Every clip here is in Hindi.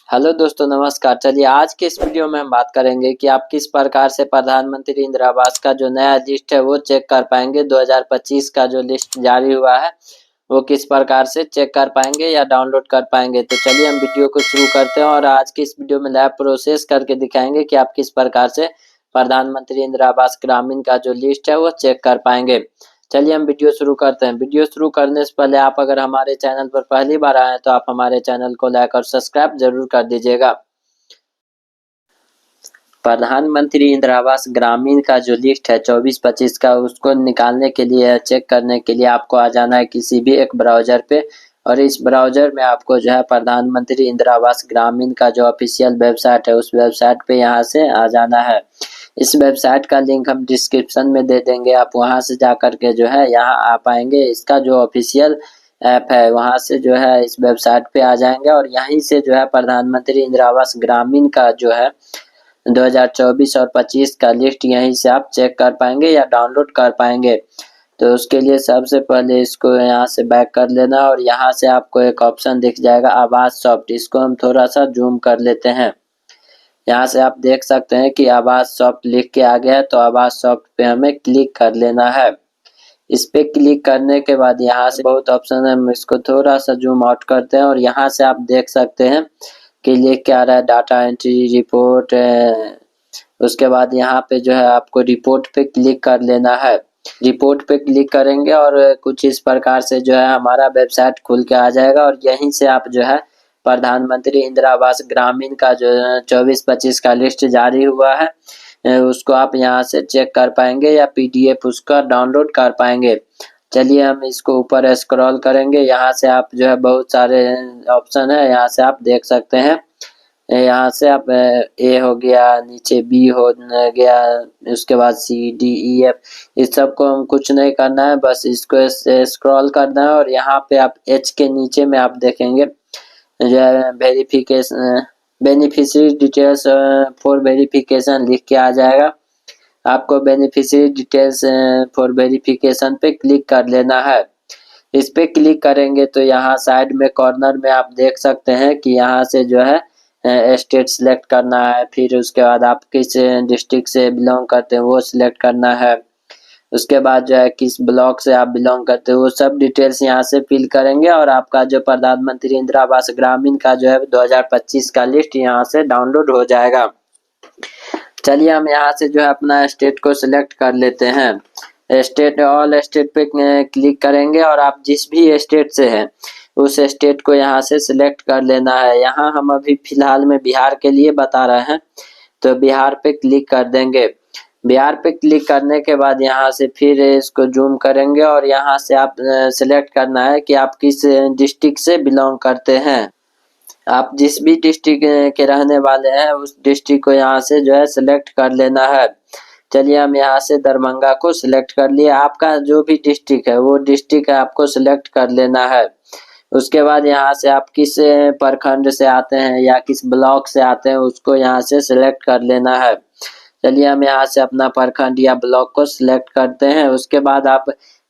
हेलो दोस्तों, नमस्कार। चलिए आज के इस वीडियो में हम बात करेंगे कि आप किस प्रकार से प्रधानमंत्री इंदिरा आवास का जो नया लिस्ट है वो चेक कर पाएंगे। 2025 का जो लिस्ट जारी हुआ है वो किस प्रकार से चेक कर पाएंगे या डाउनलोड कर पाएंगे। तो चलिए हम वीडियो को शुरू करते हैं और आज की इस वीडियो में लाइव प्रोसेस करके दिखाएंगे कि आप किस प्रकार से प्रधानमंत्री इंदिरा आवास ग्रामीण का जो लिस्ट है वो चेक कर पाएंगे। चलिए हम वीडियो शुरू करते हैं। वीडियो शुरू करने से पहले आप अगर हमारे चैनल पर पहली बार आए हैं तो आप हमारे चैनल को लाइक और सब्सक्राइब जरूर कर दीजिएगा। प्रधानमंत्री इंदिरा आवास ग्रामीण का जो लिस्ट है 24-25 का, उसको निकालने के लिए, चेक करने के लिए आपको आ जाना है किसी भी एक ब्राउजर पे। और इस ब्राउजर में आपको जो है प्रधानमंत्री इंदिरा आवास ग्रामीण का जो ऑफिशियल वेबसाइट है उस वेबसाइट पे यहाँ से आ जाना है। इस वेबसाइट का लिंक हम डिस्क्रिप्शन में दे देंगे, आप वहां से जाकर के जो है यहाँ आ पाएंगे। इसका जो ऑफिशियल ऐप है वहां से जो है इस वेबसाइट पे आ जाएंगे और यहीं से जो है प्रधानमंत्री इंदिरा आवास ग्रामीण का जो है 2024 और 25 का लिस्ट यहीं से आप चेक कर पाएंगे या डाउनलोड कर पाएंगे। तो उसके लिए सबसे पहले इसको यहाँ से बैक कर लेना और यहाँ से आपको एक ऑप्शन दिख जाएगा आवास सॉफ्ट, इसको हम थोड़ा सा जूम कर लेते हैं। यहाँ से आप देख सकते हैं कि आवास सॉफ्ट लिख के आ गया है, तो आवास सॉफ्ट पे हमें क्लिक कर लेना है। इस पे क्लिक करने के बाद यहाँ से बहुत ऑप्शन है, हम इसको थोड़ा सा जूम आउट करते हैं और यहाँ से आप देख सकते हैं कि लिख के आ रहा है डाटा एंट्री रिपोर्ट। उसके बाद यहाँ पे जो है आपको रिपोर्ट पे क्लिक कर लेना है। रिपोर्ट पे क्लिक करेंगे और कुछ इस प्रकार से जो है हमारा वेबसाइट खुल के आ जाएगा और यहीं से आप जो है प्रधानमंत्री इंदिरा आवास ग्रामीण का जो 24-25 का लिस्ट जारी हुआ है उसको आप यहाँ से चेक कर पाएंगे या पीडीएफ उसका डाउनलोड कर पाएंगे। चलिए हम इसको ऊपर स्क्रॉल करेंगे, यहाँ से आप जो है बहुत सारे ऑप्शन है, यहाँ से आप देख सकते हैं। यहाँ से आप ए हो गया, नीचे बी हो गया, उसके बाद सी डी ई एफ, इस सब को हम कुछ नहीं करना है, बस इसको स्क्रॉल करना है और यहाँ पे आप एच के नीचे में आप देखेंगे जो है verification beneficiary details for verification लिख के आ जाएगा। आपको बेनिफिशियरी डिटेल्स फॉर वेरिफिकेशन पे क्लिक कर लेना है। इस पे क्लिक करेंगे तो यहाँ साइड में कॉर्नर में आप देख सकते हैं कि यहाँ से जो है स्टेट सिलेक्ट करना है, फिर उसके बाद आप किस डिस्ट्रिक्ट से बिलोंग करते हैं वो सिलेक्ट करना है। उसके बाद जो है किस ब्लॉक से आप बिलोंग करते हो वो सब डिटेल्स यहाँ से फिल करेंगे और आपका जो प्रधानमंत्री इंदिरा आवास ग्रामीण का जो है 2025 का लिस्ट यहाँ से डाउनलोड हो जाएगा। चलिए हम यहाँ से जो है अपना स्टेट को सिलेक्ट कर लेते हैं। स्टेट, ऑल स्टेट पे क्लिक करेंगे और आप जिस भी स्टेट से हैं उस स्टेट को यहाँ से सिलेक्ट कर लेना है। यहाँ हम अभी फिलहाल में बिहार के लिए बता रहे हैं, तो बिहार पे क्लिक कर देंगे। बिहार पे क्लिक करने के बाद यहाँ से फिर इसको जूम करेंगे और यहाँ से आप सिलेक्ट करना है कि आप किस डिस्ट्रिक्ट से बिलोंग करते हैं। आप जिस भी डिस्ट्रिक्ट के रहने वाले हैं उस डिस्ट्रिक्ट को यहाँ से जो है सिलेक्ट कर लेना है। चलिए हम यहाँ से दरभंगा को सिलेक्ट कर लिए। आपका जो भी डिस्ट्रिक्ट है वो डिस्ट्रिक्ट आपको सिलेक्ट कर लेना है। उसके बाद यहाँ से आप किस प्रखंड से आते हैं या किस ब्लॉक से आते हैं उसको यहाँ से सिलेक्ट कर लेना है। चलिए हम यहाँ से अपना प्रखंड या ब्लॉक को सिलेक्ट करते हैं। उसके बाद आप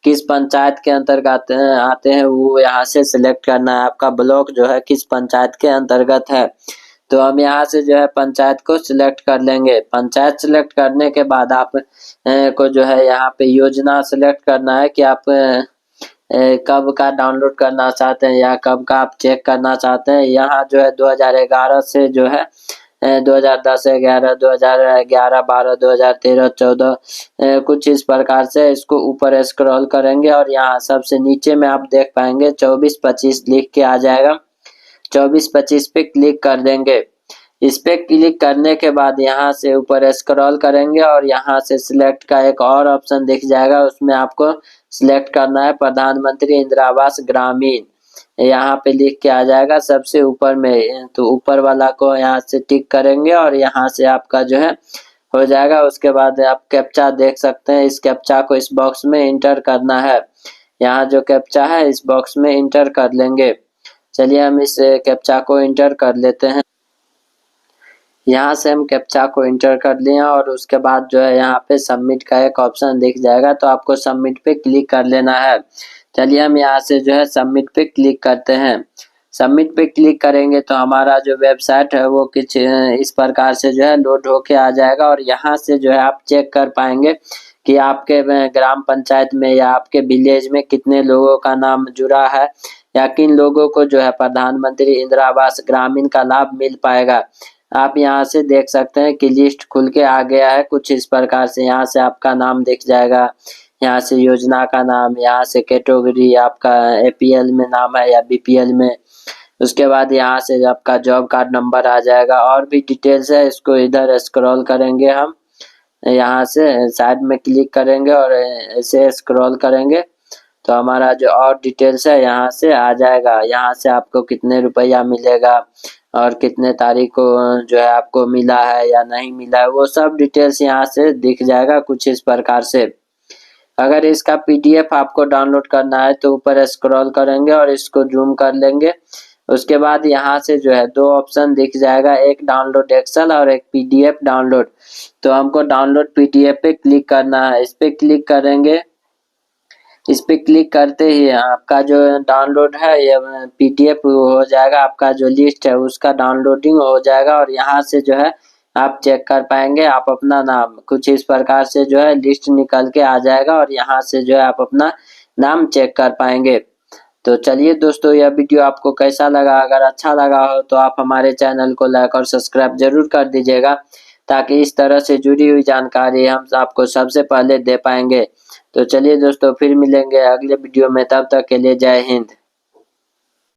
किस पंचायत के अंतर्गत आते हैं वो यहाँ से सिलेक्ट करना है। आपका ब्लॉक जो है किस पंचायत के अंतर्गत है, तो हम यहाँ से जो है पंचायत को सिलेक्ट कर लेंगे। पंचायत सिलेक्ट करने के बाद आप को जो है यहाँ पे योजना सिलेक्ट करना है कि आप कब का डाउनलोड करना चाहते हैं या कब का आप चेक करना चाहते हैं। यहाँ जो है 2011 से जो है 2010, 11, 2011, 12, 2013, 14 कुछ इस प्रकार से इसको ऊपर स्क्रॉल करेंगे और यहाँ सबसे नीचे में आप देख पाएंगे 24-25 लिख के आ जाएगा। 24-25 पे क्लिक कर देंगे। इस पे क्लिक करने के बाद यहाँ से ऊपर स्क्रॉल करेंगे और यहाँ से सिलेक्ट का एक और ऑप्शन दिख जाएगा, उसमें आपको सिलेक्ट करना है प्रधानमंत्री इंदिरा आवास ग्रामीण। यहाँ पे लिख के आ जाएगा सबसे ऊपर में, तो ऊपर वाला को यहाँ से टिक करेंगे और यहाँ से आपका जो है हो जाएगा। उसके बाद आप कैप्चा देख सकते हैं, इस कैप्चा को इस बॉक्स में इंटर करना है। यहाँ जो कैप्चा है इस बॉक्स में इंटर कर लेंगे। चलिए हम इस कैप्चा को इंटर कर लेते हैं। यहाँ से हम कैप्चा को इंटर कर लिए और उसके बाद जो है यहाँ पे सबमिट का एक ऑप्शन दिख जाएगा, तो आपको सबमिट पे क्लिक कर लेना है। चलिए हम यहाँ से जो है सबमिट पे क्लिक करते हैं। सबमिट पे क्लिक करेंगे तो हमारा जो वेबसाइट है वो कुछ इस प्रकार से जो है लोड होके आ जाएगा और यहाँ से जो है आप चेक कर पाएंगे कि आपके ग्राम पंचायत में या आपके विलेज में कितने लोगों का नाम जुड़ा है या किन लोगों को जो है प्रधानमंत्री इंदिरा आवास ग्रामीण का लाभ मिल पाएगा। आप यहाँ से देख सकते हैं कि लिस्ट खुल के आ गया है कुछ इस प्रकार से। यहाँ से आपका नाम दिख जाएगा, यहाँ से योजना का नाम, यहाँ से कैटेगरी आपका एपीएल में नाम है या बीपीएल में। उसके बाद यहाँ से आपका जॉब कार्ड नंबर आ जाएगा और भी डिटेल्स है। इसको इधर स्क्रॉल करेंगे, हम यहाँ से साइड में क्लिक करेंगे और ऐसे स्क्रॉल करेंगे तो हमारा जो और डिटेल्स है यहाँ से आ जाएगा। यहाँ से आपको कितने रुपया मिलेगा और कितने तारीख को जो है आपको मिला है या नहीं मिला है, वो सब डिटेल्स यहाँ से दिख जाएगा कुछ इस प्रकार से। अगर इसका पीडीएफ आपको डाउनलोड करना है तो ऊपर स्क्रॉल करेंगे और इसको जूम कर लेंगे। उसके बाद यहाँ से जो है दो ऑप्शन दिख जाएगा, एक डाउनलोड एक्सेल और एक पीडीएफ डाउनलोड। तो हमको डाउनलोड पीडीएफ पे क्लिक करना है, इस पे क्लिक करेंगे। इस पे क्लिक करते ही आपका जो डाउनलोड है ये पीडीएफ हो जाएगा, आपका जो लिस्ट है उसका डाउनलोडिंग हो जाएगा और यहाँ से जो है आप चेक कर पाएंगे आप अपना नाम कुछ इस प्रकार से जो है लिस्ट निकल के आ जाएगा और यहाँ से जो है आप अपना नाम चेक कर पाएंगे। तो चलिए दोस्तों, यह वीडियो आपको कैसा लगा? अगर अच्छा लगा हो तो आप हमारे चैनल को लाइक और सब्सक्राइब जरूर कर दीजिएगा ताकि इस तरह से जुड़ी हुई जानकारी हम आपको सबसे पहले दे पाएंगे। तो चलिए दोस्तों, फिर मिलेंगे अगले वीडियो में, तब तक के लिए जय हिंद।